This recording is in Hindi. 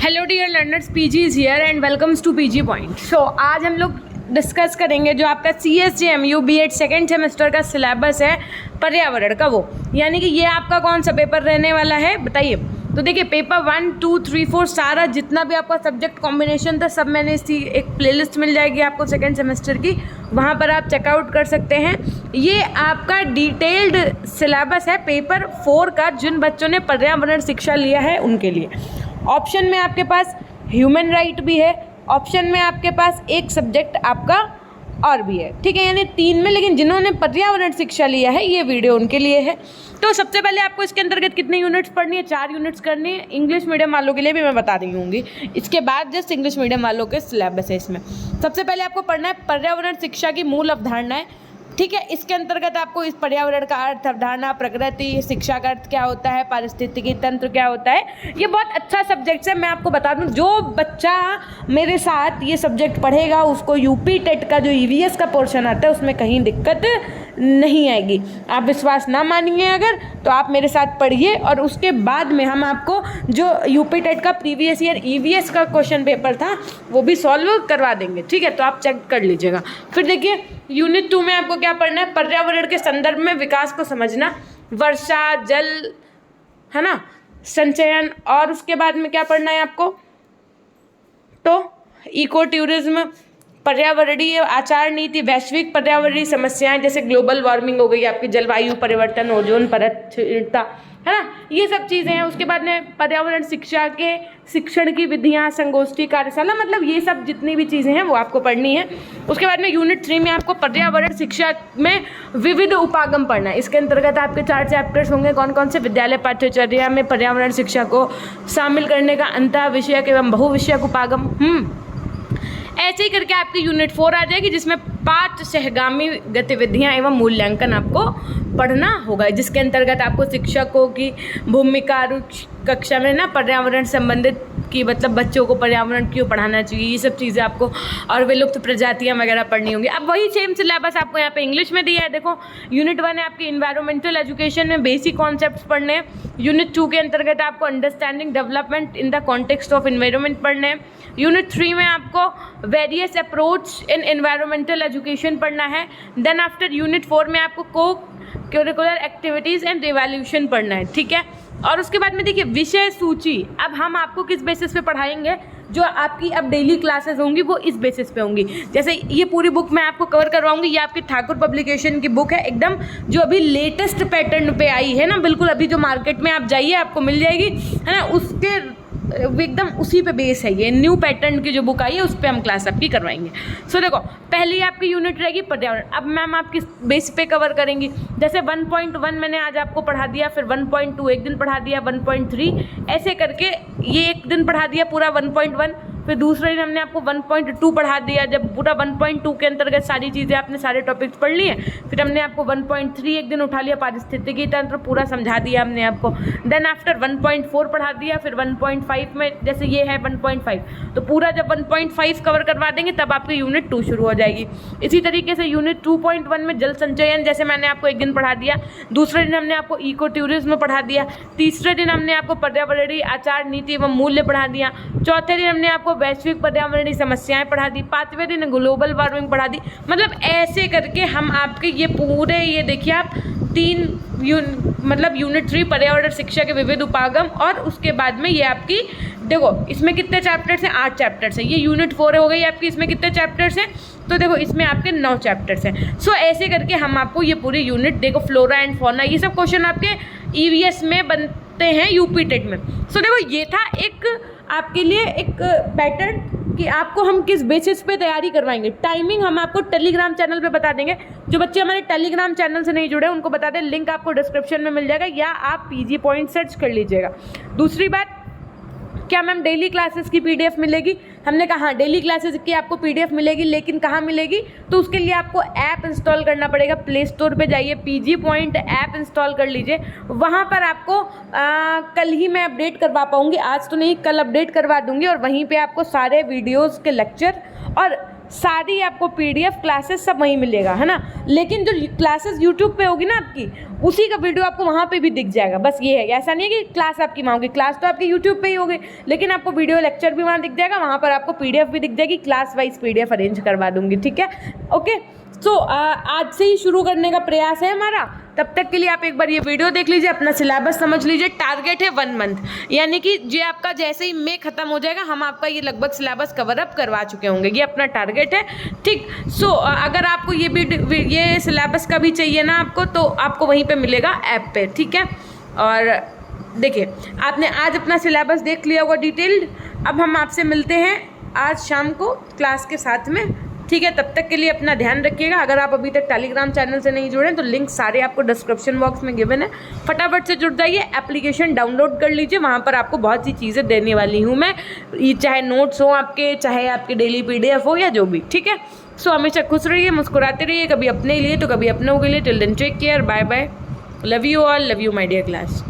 Hello dear learners, PG is here and welcomes to PG point. So आज हम लोग डिस्कस करेंगे जो आपका CSJMU B.Ed सेकेंड सेमेस्टर का सिलेबस है पर्यावरण का, वो यानी कि ये आपका कौन सा पेपर रहने वाला है बताइए। तो देखिए पेपर 1, 2, 3, 4 सारा जितना भी आपका सब्जेक्ट कॉम्बिनेशन था सब मैंने इसकी एक प्लेलिस्ट मिल जाएगी आपको सेकेंड सेमेस्टर की, वहाँ पर आप चेकआउट कर सकते हैं। ये आपका डिटेल्ड सिलेबस है पेपर 4 का, जिन बच्चों ने पर्यावरण शिक्षा लिया है उनके लिए। ऑप्शन में आपके पास ह्यूमन राइट भी है, ऑप्शन में आपके पास एक सब्जेक्ट आपका और भी है, ठीक है, यानी 3 में। लेकिन जिन्होंने पर्यावरण शिक्षा लिया है ये वीडियो उनके लिए है। तो सबसे पहले आपको इसके अंतर्गत कितनी यूनिट्स पढ़नी है? 4 यूनिट्स करनी है। इंग्लिश मीडियम वालों के लिए भी मैं बता रही हूँगी, इसके बाद जस्ट इंग्लिश मीडियम वालों के सिलेबस है इसमें। सबसे पहले आपको पढ़ना है पर्यावरण शिक्षा की मूल अवधारणाएं, ठीक है। इसके अंतर्गत आपको इस पर्यावरण का अर्थ, अवधारणा, प्रकृति, शिक्षा का अर्थ क्या होता है, पारिस्थितिकी तंत्र क्या होता है, ये बहुत अच्छा सब्जेक्ट है। मैं आपको बता दूं, जो बच्चा मेरे साथ ये सब्जेक्ट पढ़ेगा उसको यूपी टेट का जो EVS का पोर्शन आता है उसमें कहीं दिक्कत नहीं आएगी। आप विश्वास ना मानिए अगर, तो आप मेरे साथ पढ़िए और उसके बाद में हम आपको जो यूपी टेट का प्रीवियस ईयर EVS का क्वेश्चन पेपर था वो भी सॉल्व करवा देंगे, ठीक है। तो आप चेक कर लीजिएगा। फिर देखिए यूनिट 2 में आपको क्या पढ़ना है? पर्यावरण के संदर्भ में विकास को समझना, वर्षा जल, है ना, संचयन। और उसके बाद में क्या पढ़ना है आपको? तो इको टूरिज्म, पर्यावरणीय आचार नीति, वैश्विक पर्यावरणीय समस्याएं जैसे ग्लोबल वार्मिंग हो गई, आपकी जलवायु परिवर्तन, ओजोन परत छिद्रता, है ना, ये सब चीज़ें हैं। उसके बाद में पर्यावरण शिक्षा के शिक्षण की विधियां, संगोष्ठी, कार्यशाला, मतलब ये सब जितनी भी चीज़ें हैं वो आपको पढ़नी है। उसके बाद में यूनिट 3 में आपको पर्यावरण शिक्षा में विविध उपागम पढ़ना है। इसके अंतर्गत आपके 4 चैप्टर्स होंगे। कौन कौन से? विद्यालय पाठ्यचर्या में पर्यावरण शिक्षा को शामिल करने का अंतः विषयक एवं बहुविषयक उपागम। ऐसे ही करके आपकी यूनिट 4 आ जाएगी, जिसमें 5 सहगामी गतिविधियां एवं मूल्यांकन आपको पढ़ना होगा, जिसके अंतर्गत आपको शिक्षकों की भूमिका कक्षा में ना पर्यावरण संबंधित की, मतलब बच्चों को पर्यावरण क्यों पढ़ाना चाहिए, ये सब चीज़ें आपको, और विलुप्त प्रजातियां वगैरह पढ़नी होंगी। अब वही सेम सिलेबस आपको यहाँ पे इंग्लिश में दिया है। देखो यूनिट 1 है आपकी इन्वायरमेंटल एजुकेशन में बेसिक कॉन्सेप्ट्स पढ़ने हैं। यूनिट 2 के अंतर्गत आपको understanding development in the context of environment पढ़ने हैं। यूनिट 3 में आपको various approach in environmental education पढ़ना है। देन आफ्टर यूनिट 4 में आपको को करिकुलर एक्टिविटीज़ एंड रिवॉल्यूशन पढ़ना है, ठीक है। और उसके बाद में देखिए विषय सूची, अब हम आपको किस बेसिस पे पढ़ाएंगे? जो आपकी अब डेली क्लासेस होंगी वो इस बेसिस पे होंगी। जैसे ये पूरी बुक मैं आपको कवर करवाऊंगी, ये आपकी ठाकुर पब्लिकेशन की बुक है, एकदम जो अभी लेटेस्ट पैटर्न पे आई है ना, बिल्कुल अभी जो मार्केट में आप जाइए आपको मिल जाएगी, है ना, उसके एकदम उसी पे बेस है। ये न्यू पैटर्न की जो बुक आई है उस पर हम क्लास आपकी करवाएंगे। सो देखो पहली आपकी यूनिट रहेगी पर्यावरण। अब मैम आप किस बेस पे कवर करेंगी? जैसे 1.1 मैंने आज आपको पढ़ा दिया, फिर 1.2 एक दिन पढ़ा दिया, 1.3 ऐसे करके ये एक दिन पढ़ा दिया पूरा 1.1, फिर दूसरे दिन हमने आपको 1.2 पढ़ा दिया। जब पूरा 1.2 के अंतर्गत सारी चीज़ें आपने सारे टॉपिक्स पढ़ लिए, फिर हमने आपको 1.3 एक दिन उठा लिया, पारिस्थितिकी तंत्र पूरा समझा दिया हमने आपको। देन आफ्टर 1.4 पढ़ा दिया, फिर 1.5 में जैसे ये है 1.5, तो पूरा जब 1.5 कवर करवा देंगे तब आपकी यूनिट 2 शुरू हो जाएगी। इसी तरीके से यूनिट 2.1 में जल संचयन जैसे मैंने आपको एक दिन पढ़ा दिया, दूसरे दिन हमने आपको इको टूरिज्म पढ़ा दिया, तीसरे दिन हमने आपको पर्यावरणीय आचार नीति एवं मूल्य पढ़ा दिया, चौथे दिन हमने आपको वैश्विक पर्यावरणीय समस्याएं पढ़ा दी, 5वें दिन ग्लोबल वार्मिंग पढ़ा दी। मतलब ऐसे करके हम आपके ये पूरे, ये देखिए आप 3 मतलब यूनिट 3 पर्यावरण शिक्षा के विविध उपागम, और उसके बाद में ये आपकी देखो इसमें कितने चैप्टर्स हैं? 8 चैप्टर्स हैं। ये यूनिट 4 हो गई आपकी, इसमें कितने चैप्टर्स हैं? तो देखो इसमें आपके 9 चैप्टर्स हैं। सो ऐसे करके हम आपको ये पूरी यूनिट, देखो फ्लोरा एंड फौना, ये सब क्वेश्चन आपके EVS में बनते हैं यूपी टेट में। सो देखो ये था एक आपके लिए एक पैटर्न कि आपको हम किस बेसिस पे तैयारी करवाएंगे। टाइमिंग हम आपको टेलीग्राम चैनल पे बता देंगे। जो बच्चे हमारे टेलीग्राम चैनल से नहीं जुड़े उनको बता दें, लिंक आपको डिस्क्रिप्शन में मिल जाएगा, या आप पीजी पॉइंट सर्च कर लीजिएगा। दूसरी बात, क्या मैम डेली क्लासेस की PDF मिलेगी? हमने कहा हाँ डेली क्लासेस की आपको PDF मिलेगी, लेकिन कहाँ मिलेगी? तो उसके लिए आपको ऐप इंस्टॉल करना पड़ेगा। प्ले स्टोर पे जाइए, पीजी पॉइंट ऐप इंस्टॉल कर लीजिए। वहाँ पर आपको कल ही मैं अपडेट करवा पाऊँगी, आज तो नहीं, कल अपडेट करवा दूँगी, और वहीं पर आपको सारे वीडियोज़ के लेक्चर और सारी आपको PDF क्लासेस सब वहीं मिलेगा, है ना। लेकिन जो क्लासेस यूट्यूब पे होगी ना आपकी, उसी का वीडियो आपको वहाँ पे भी दिख जाएगा। बस ये है, ऐसा नहीं है कि क्लास आपकी वहाँ होगी, क्लास तो आपकी यूट्यूब पे ही होगी, लेकिन आपको वीडियो लेक्चर भी वहाँ दिख जाएगा, वहाँ पर आपको PDF भी दिख जाएगी। क्लास वाइज PDF अरेंज करवा दूँगी, ठीक है। ओके, सो आज से ही शुरू करने का प्रयास है हमारा। तब तक के लिए आप एक बार ये वीडियो देख लीजिए, अपना सिलेबस समझ लीजिए। टारगेट है 1 मंथ, यानी कि जो आपका जैसे ही मई खत्म हो जाएगा, हम आपका ये लगभग सिलेबस कवर अप करवा चुके होंगे। ये अपना टारगेट है, ठीक। सो अगर आपको ये सिलेबस का भी चाहिए ना आपको, तो आपको वहीं पे मिलेगा ऐप पे, ठीक है। और देखिए, आपने आज अपना सिलेबस देख लिया होगा डिटेल्ड। अब हम आपसे मिलते हैं आज शाम को क्लास के साथ में, ठीक है। तब तक के लिए अपना ध्यान रखिएगा। अगर आप अभी तक टेलीग्राम चैनल से नहीं जुड़े तो लिंक सारे आपको डिस्क्रिप्शन बॉक्स में गिवन है, फटाफट से जुड़ जाइए। एप्लीकेशन डाउनलोड कर लीजिए, वहाँ पर आपको बहुत सी चीज़ें देने वाली हूँ मैं, चाहे नोट्स हो आपके, चाहे आपके डेली PDF हो, या जो भी, ठीक है। सो हमेशा खुश रहिए, मुस्कुराते रहिए, कभी अपने लिए तो कभी अपनों के लिए। Till then take care, bye bye, love you all, love you my dear class.